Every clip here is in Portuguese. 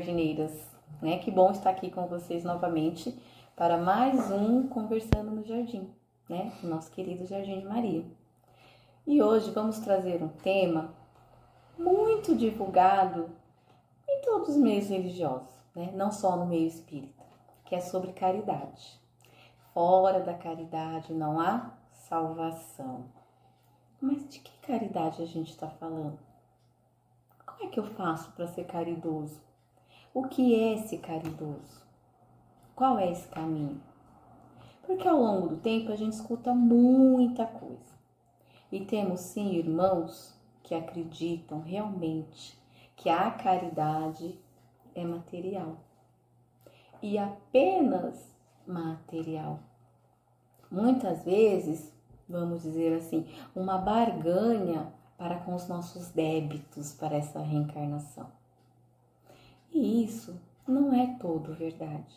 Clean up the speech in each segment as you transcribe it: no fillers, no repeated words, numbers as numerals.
jardineiras, né? Que bom estar aqui com vocês novamente para mais um Conversando no Jardim, né? O nosso querido Jardim de Maria. E hoje vamos trazer um tema muito divulgado em todos os meios religiosos, né? Não só no meio espírita, que é sobre caridade. Fora da caridade não há salvação. Mas de que caridade a gente está falando? Como é que eu faço para ser caridoso? O que é esse caridoso? Qual é esse caminho? Porque ao longo do tempo a gente escuta muita coisa. E temos sim irmãos que acreditam realmente que a caridade é material. E apenas material. Muitas vezes, vamos dizer assim, uma barganha para com os nossos débitos para essa reencarnação. E isso não é todo verdade,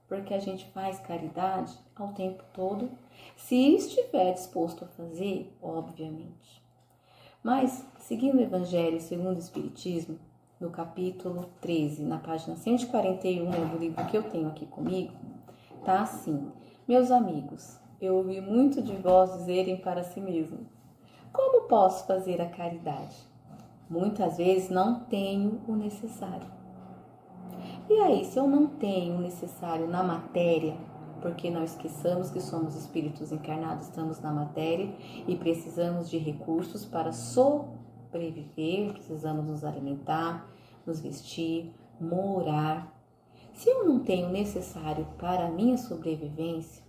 porque a gente faz caridade ao tempo todo, se estiver disposto a fazer, obviamente. Mas, seguindo o Evangelho segundo o Espiritismo, no capítulo 13, na página 141 do livro que eu tenho aqui comigo, tá assim: meus amigos, eu ouvi muito de vós dizerem para si mesmo: como posso fazer a caridade? Muitas vezes não tenho o necessário. E aí, se eu não tenho o necessário na matéria, porque não esqueçamos que somos espíritos encarnados, estamos na matéria e precisamos de recursos para sobreviver, precisamos nos alimentar, nos vestir, morar. Se eu não tenho o necessário para a minha sobrevivência,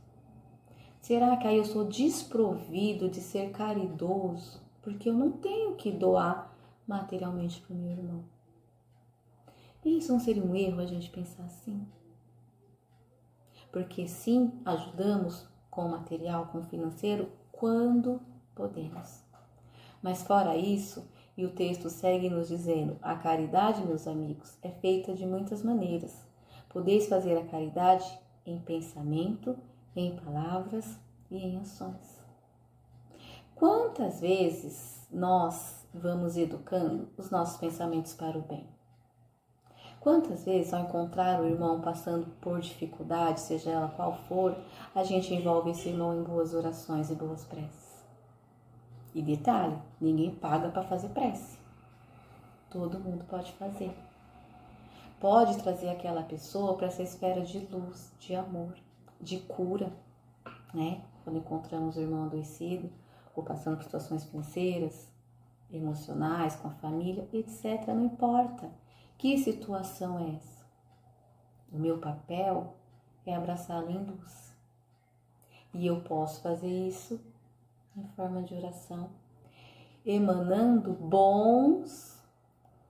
será que aí eu sou desprovido de ser caridoso? Porque eu não tenho que doar materialmente para o meu irmão. E isso não seria um erro a gente pensar assim? Porque sim, ajudamos com o material, com o financeiro, quando podemos. Mas fora isso, e o texto segue nos dizendo: a caridade, meus amigos, é feita de muitas maneiras. Podeis fazer a caridade em pensamento, em palavras e em ações. Quantas vezes nós vamos educando os nossos pensamentos para o bem? Quantas vezes, ao encontrar o irmão passando por dificuldade, seja ela qual for, a gente envolve esse irmão em boas orações e boas preces? E detalhe, ninguém paga para fazer prece. Todo mundo pode fazer. Pode trazer aquela pessoa para essa esfera de luz, de amor, de cura, né? Quando encontramos o irmão adoecido, ou passando por situações financeiras, emocionais, com a família, etc. Não importa. Que situação é essa? O meu papel é abraçá-lo em luz. E eu posso fazer isso em forma de oração, emanando bons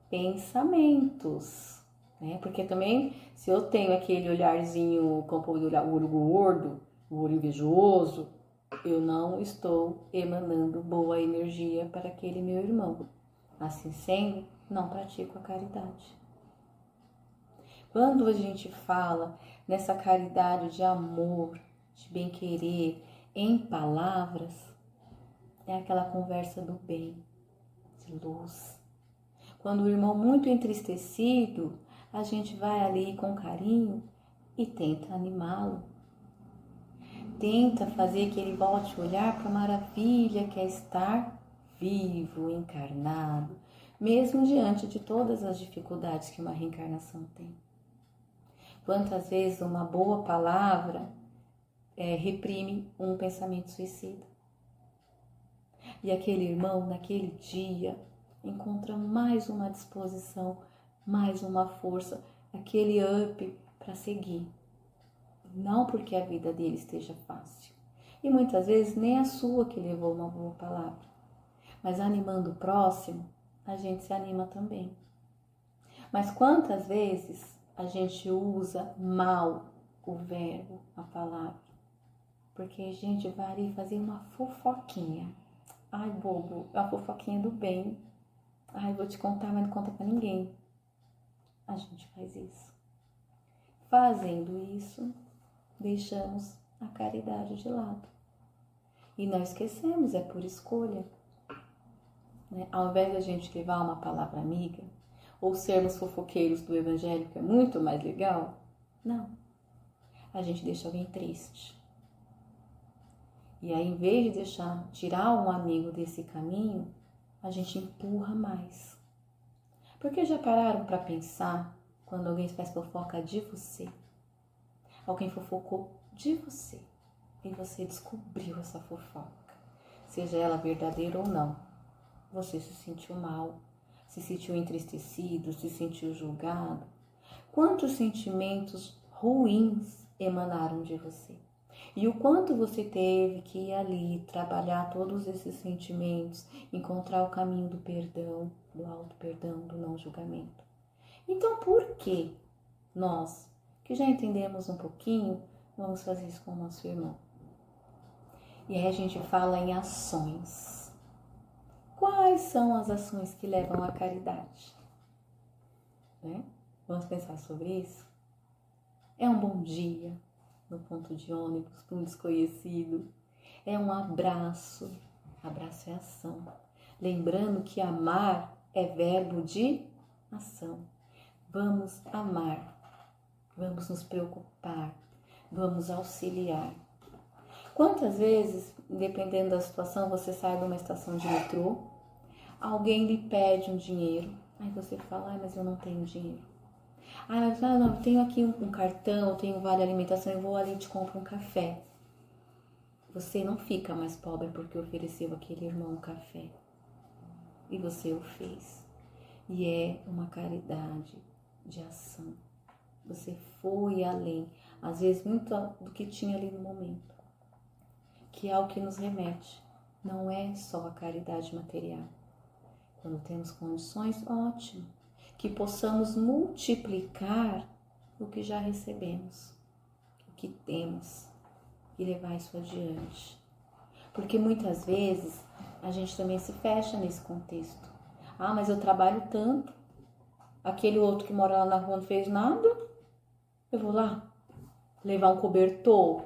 pensamentos, né? Porque também, se eu tenho aquele olharzinho, como o olho gordo, o olho invejoso, eu não estou emanando boa energia para aquele meu irmão. Assim sendo, não pratico a caridade. Quando a gente fala nessa caridade de amor, de bem-querer, em palavras, é aquela conversa do bem, de luz. Quando o irmão muito entristecido, a gente vai ali com carinho e tenta animá-lo. Tenta fazer que ele volte a olhar para a maravilha que é estar vivo, encarnado, mesmo diante de todas as dificuldades que uma reencarnação tem. Quantas vezes uma boa palavra reprime um pensamento suicida? E aquele irmão, naquele dia, encontra mais uma disposição, mais uma força, aquele up para seguir. Não porque a vida dele esteja fácil. E muitas vezes nem a sua que levou uma boa palavra. Mas animando o próximo, a gente se anima também. Mas quantas vezes a gente usa mal o verbo, a palavra? Porque a gente vai ali fazer uma fofoquinha. Ai, bobo, é uma fofoquinha do bem. Ai, vou te contar, mas não conta pra ninguém. A gente faz isso. Fazendo isso, deixamos a caridade de lado. E não esquecemos, é por escolha. Né? Ao invés da gente levar uma palavra amiga, Ou sermos fofoqueiros do evangelho, que é muito mais legal? Não. A gente deixa alguém triste. E aí, em vez de tirar um amigo desse caminho, a gente empurra mais. Porque já pararam para pensar quando alguém faz fofoca de você? Alguém fofocou de você e você descobriu essa fofoca, seja ela verdadeira ou não. Você se sentiu mal, se sentiu entristecido, se sentiu julgado. Quantos sentimentos ruins emanaram de você? E o quanto você teve que ir ali, trabalhar todos esses sentimentos, encontrar o caminho do perdão, do auto-perdão, do não julgamento. Então, por que nós, que já entendemos um pouquinho, vamos fazer isso com o nosso irmão? E aí a gente fala em ações. Quais são as ações que levam à caridade? Né? Vamos pensar sobre isso? É um bom dia no ponto de ônibus para um desconhecido. É um abraço. Abraço é ação. Lembrando que amar é verbo de ação. Vamos amar. Vamos nos preocupar. Vamos auxiliar. Quantas vezes, dependendo da situação, você sai de uma estação de metrô, alguém lhe pede um dinheiro, aí você fala, mas eu não tenho dinheiro. Mas não, eu tenho aqui um cartão, eu tenho vale alimentação, eu vou ali e te compro um café. Você não fica mais pobre porque ofereceu aquele irmão um café. E você o fez. E é uma caridade de ação. Você foi além, às vezes muito do que tinha ali no momento. Que é o que nos remete. Não é só a caridade material. Quando temos condições, ótimo. Que possamos multiplicar o que já recebemos, o que temos, e levar isso adiante. Porque muitas vezes a gente também se fecha nesse contexto. Mas eu trabalho tanto, aquele outro que mora lá na rua não fez nada, eu vou lá levar um cobertor,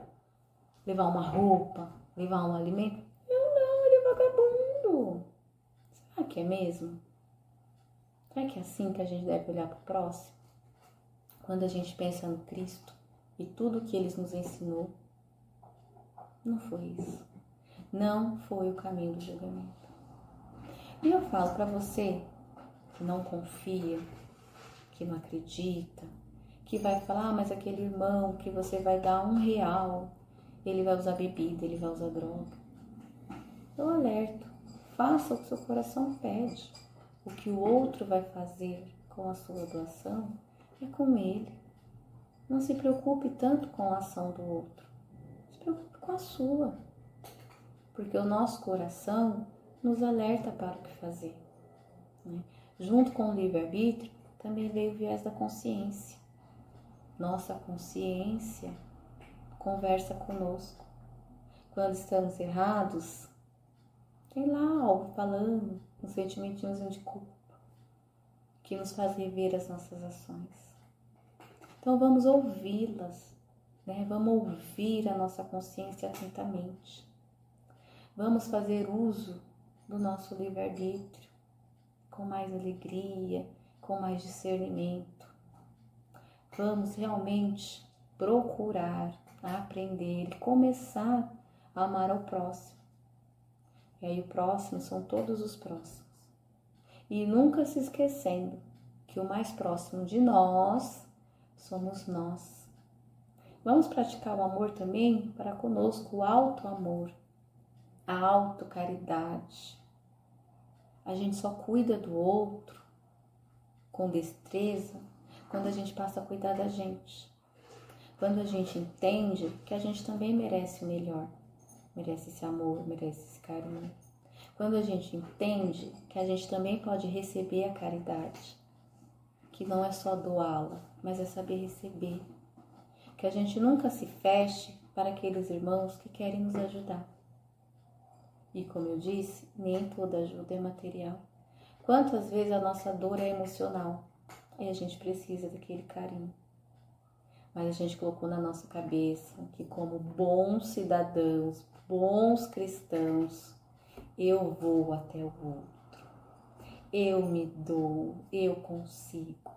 levar uma roupa, levar um alimento. Eu não, ele é vagabundo. Será que é mesmo? Será que é assim que a gente deve olhar para o próximo? Quando a gente pensa no Cristo e tudo que Ele nos ensinou, não foi isso. Não foi o caminho do julgamento. E eu falo para você que não confia, que não acredita, que vai falar, mas aquele irmão que você vai dar R$1, ele vai usar bebida, ele vai usar droga. Eu alerto, faça o que seu coração pede. O que o outro vai fazer com a sua doação é com ele. Não se preocupe tanto com a ação do outro. Se preocupe com a sua. Porque o nosso coração nos alerta para o que fazer. Né? Junto com o livre-arbítrio, também veio o viés da consciência. Nossa consciência conversa conosco. Quando estamos errados, tem lá algo falando, um sentimentinho de culpa, que nos faz rever as nossas ações. Então vamos ouvi-las, né? Vamos ouvir a nossa consciência atentamente. Vamos fazer uso do nosso livre-arbítrio com mais alegria, com mais discernimento. Vamos realmente procurar aprender e começar a amar ao próximo. E aí o próximo são todos os próximos. E nunca se esquecendo que o mais próximo de nós somos nós. Vamos praticar o amor também para conosco, o auto-amor, a auto-caridade. A gente só cuida do outro com destreza quando a gente passa a cuidar da gente. Quando a gente entende que a gente também merece o melhor, merece esse amor, merece esse carinho. Quando a gente entende que a gente também pode receber a caridade, que não é só doá-la, mas é saber receber. Que a gente nunca se feche para aqueles irmãos que querem nos ajudar. E como eu disse, nem toda ajuda é material. Quantas vezes a nossa dor é emocional e a gente precisa daquele carinho. Mas a gente colocou na nossa cabeça que como bons cidadãos, bons cristãos, eu vou até o outro. eu me dou, eu consigo.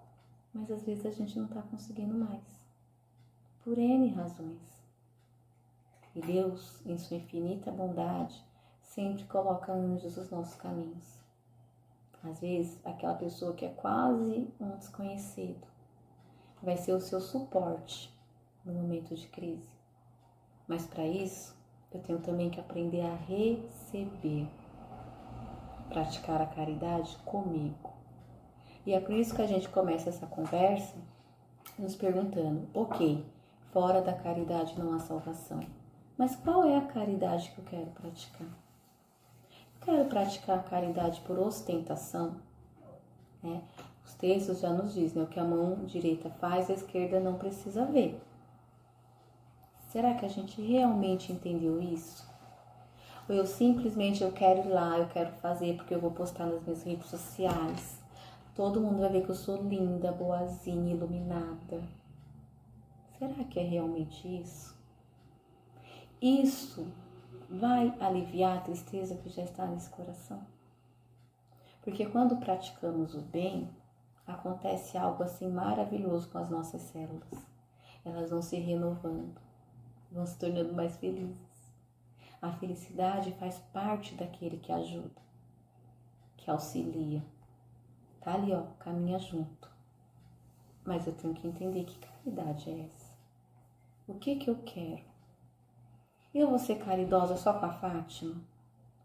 Mas às vezes a gente não está conseguindo mais, por N razões. E Deus, em sua infinita bondade, sempre coloca anjos nos nossos caminhos. Às vezes, aquela pessoa que é quase um desconhecido vai ser o seu suporte no momento de crise. Mas para isso, eu tenho também que aprender a receber, praticar a caridade comigo. E é por isso que a gente começa essa conversa nos perguntando, ok, fora da caridade não há salvação, mas qual é a caridade que eu quero praticar? Eu quero praticar a caridade por ostentação, né? Os textos já nos dizem, né? O que a mão direita faz, a esquerda não precisa ver. Será que a gente realmente entendeu isso? Ou eu simplesmente quero ir lá, eu quero fazer porque eu vou postar nas minhas redes sociais. Todo mundo vai ver que eu sou linda, boazinha, iluminada. Será que é realmente isso? Isso vai aliviar a tristeza que já está nesse coração? Porque quando praticamos o bem, acontece algo assim maravilhoso com as nossas células. Elas vão se renovando, vão se tornando mais felizes. A felicidade faz parte daquele que ajuda, que auxilia. Tá ali, ó, caminha junto. Mas eu tenho que entender que caridade é essa. O que eu quero? Eu vou ser caridosa só com a Fátima?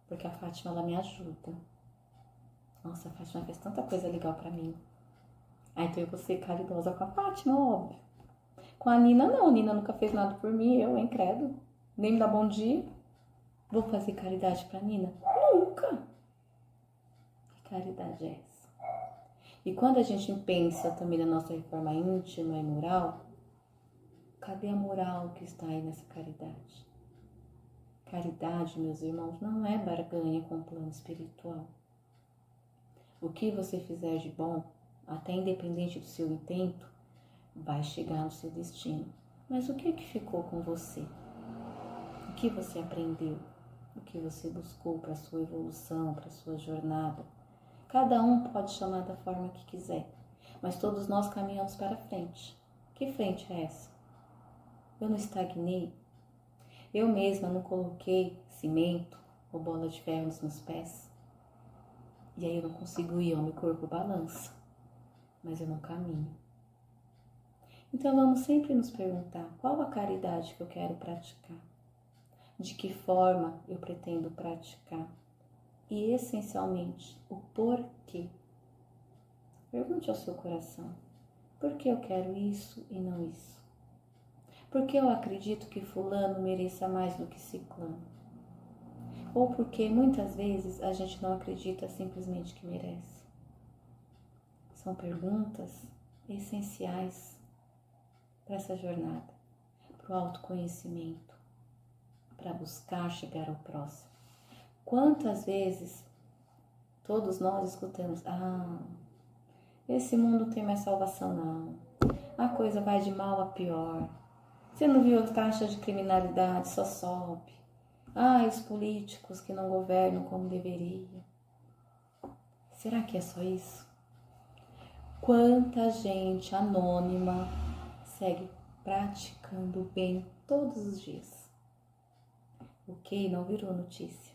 Porque a Fátima, ela me ajuda. Nossa, a Fátima fez tanta coisa legal pra mim. Então eu vou ser caridosa com a Fátima, óbvio. Com a Nina, não. A Nina nunca fez nada por mim, eu, hein, credo. Nem me dá bom dia. Vou fazer caridade pra Nina? Nunca. Que caridade é essa? E quando a gente pensa também na nossa reforma íntima e moral, cadê a moral que está aí nessa caridade? Caridade, meus irmãos, não é barganha com o plano espiritual. O que você fizer de bom, até independente do seu intento, vai chegar no seu destino. Mas o que ficou com você? O que você aprendeu? O que você buscou para a sua evolução, para a sua jornada? Cada um pode chamar da forma que quiser, mas todos nós caminhamos para frente. Que frente é essa? Eu não estagnei? Eu mesma não coloquei cimento ou bola de ferro nos meus pés? E aí eu não consigo ir, ó, meu corpo balança, mas eu não caminho. Então vamos sempre nos perguntar, qual a caridade que eu quero praticar? De que forma eu pretendo praticar? E essencialmente, o porquê. Pergunte ao seu coração, por que eu quero isso e não isso? Por que eu acredito que fulano mereça mais do que ciclano? Ou porque muitas vezes a gente não acredita simplesmente que merece? São perguntas essenciais para essa jornada, para o autoconhecimento, para buscar chegar ao próximo. Quantas vezes todos nós escutamos, esse mundo não tem mais salvação não, a coisa vai de mal a pior, você não viu a taxa de criminalidade, só sobe, os políticos que não governam como deveriam. Será que é só isso? Quanta gente anônima segue praticando o bem todos os dias? Ok, não virou notícia,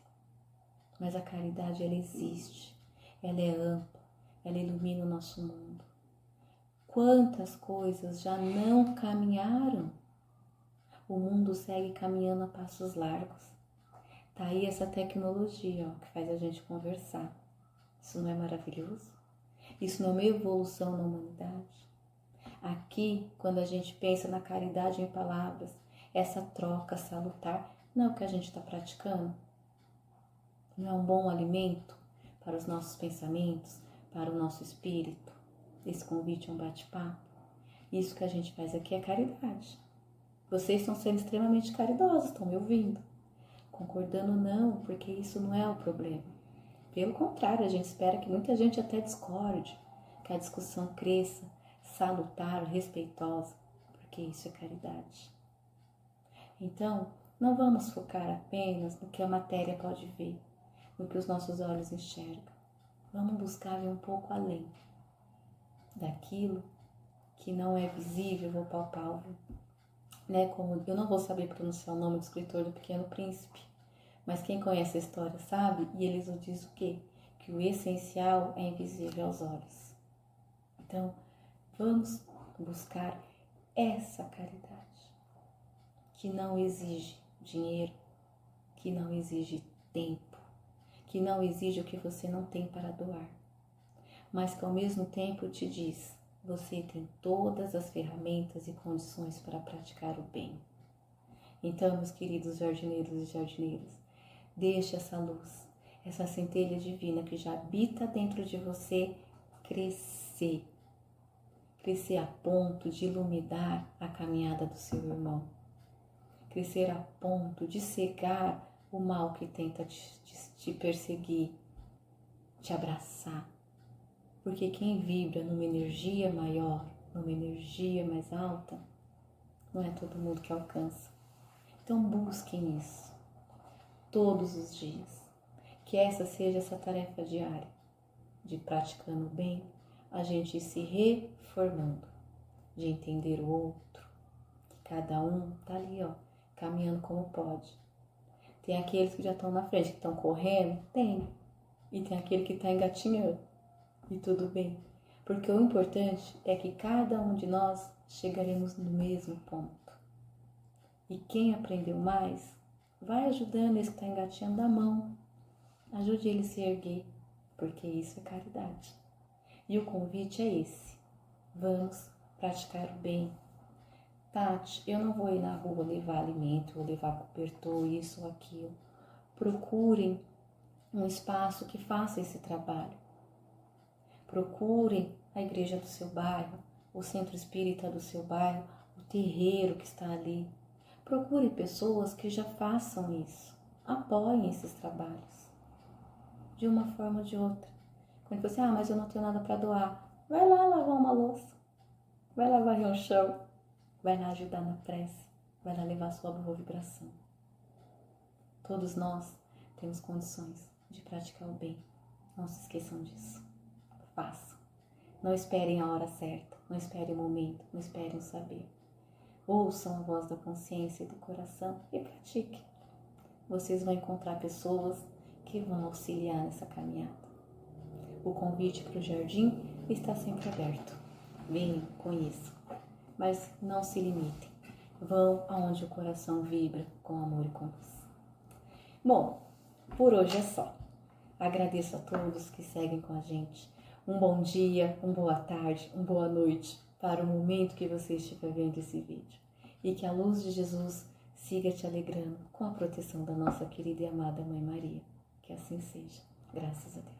mas a caridade, ela existe, ela é ampla, ela ilumina o nosso mundo. Quantas coisas já não caminharam? O mundo segue caminhando a passos largos. Tá aí essa tecnologia, ó, que faz a gente conversar. Isso não é maravilhoso? Isso não é uma evolução na humanidade? Aqui, quando a gente pensa na caridade em palavras, essa troca salutar, não é o que a gente está praticando? Não é um bom alimento para os nossos pensamentos, para o nosso espírito? Esse convite é um bate-papo. Isso que a gente faz aqui é caridade. Vocês estão sendo extremamente caridosos, estão me ouvindo. Concordando não, porque isso não é o problema. Pelo contrário, a gente espera que muita gente até discorde, que a discussão cresça, salutar, respeitosa, porque isso é caridade. Então, não vamos focar apenas no que a matéria pode ver, no que os nossos olhos enxergam. Vamos buscar ver um pouco além daquilo que não é visível ou palpável, né? Como eu não vou saber pronunciar o nome do escritor do Pequeno Príncipe, mas quem conhece a história sabe, e ele nos diz o quê? Que o essencial é invisível aos olhos. Então, vamos buscar essa caridade, que não exige dinheiro, que não exige tempo, que não exige o que você não tem para doar, mas que ao mesmo tempo te diz, você tem todas as ferramentas e condições para praticar o bem. Então, meus queridos jardineiros e jardineiras, deixe essa luz, essa centelha divina que já habita dentro de você crescer a ponto de iluminar a caminhada do seu irmão, crescer a ponto de cegar o mal que tenta te perseguir, te abraçar, porque quem vibra numa energia maior, numa energia mais alta, não é todo mundo que alcança. Então busquem isso todos os dias, que essa seja essa tarefa diária, de praticando o bem, a gente ir se reformando, de entender o outro, que cada um tá ali, ó, caminhando como pode. Tem aqueles que já estão na frente, que estão correndo, tem, e tem aquele que está engatinhando, e tudo bem, porque o importante é que cada um de nós chegaremos no mesmo ponto. E quem aprendeu mais, vai ajudando esse que está engatinhando da mão, ajude ele a se erguer, porque isso é caridade. E o convite é esse, vamos praticar o bem. Tati, eu não vou ir na rua levar alimento, ou levar cobertor, isso ou aquilo. Procurem um espaço que faça esse trabalho. Procurem a igreja do seu bairro, o centro espírita do seu bairro, o terreiro que está ali. Procure pessoas que já façam isso. Apoiem esses trabalhos, de uma forma ou de outra. Quando você, mas eu não tenho nada para doar, vai lá lavar uma louça, vai lá varrer um chão, vai lá ajudar na prece, vai lá levar sua boa vibração. Todos nós temos condições de praticar o bem. Não se esqueçam disso. Façam. Não esperem a hora certa, não esperem o momento, não esperem o saber. Ouçam a voz da consciência e do coração e pratiquem. Vocês vão encontrar pessoas que vão auxiliar nessa caminhada. O convite para o jardim está sempre aberto. Venham, conheçam, mas não se limitem. Vão aonde o coração vibra com amor e com luz. Bom, por hoje é só. Agradeço a todos que seguem com a gente. Um bom dia, uma boa tarde, uma boa noite para o momento que você estiver vendo esse vídeo. E que a luz de Jesus siga te alegrando com a proteção da nossa querida e amada Mãe Maria. Que assim seja. Graças a Deus.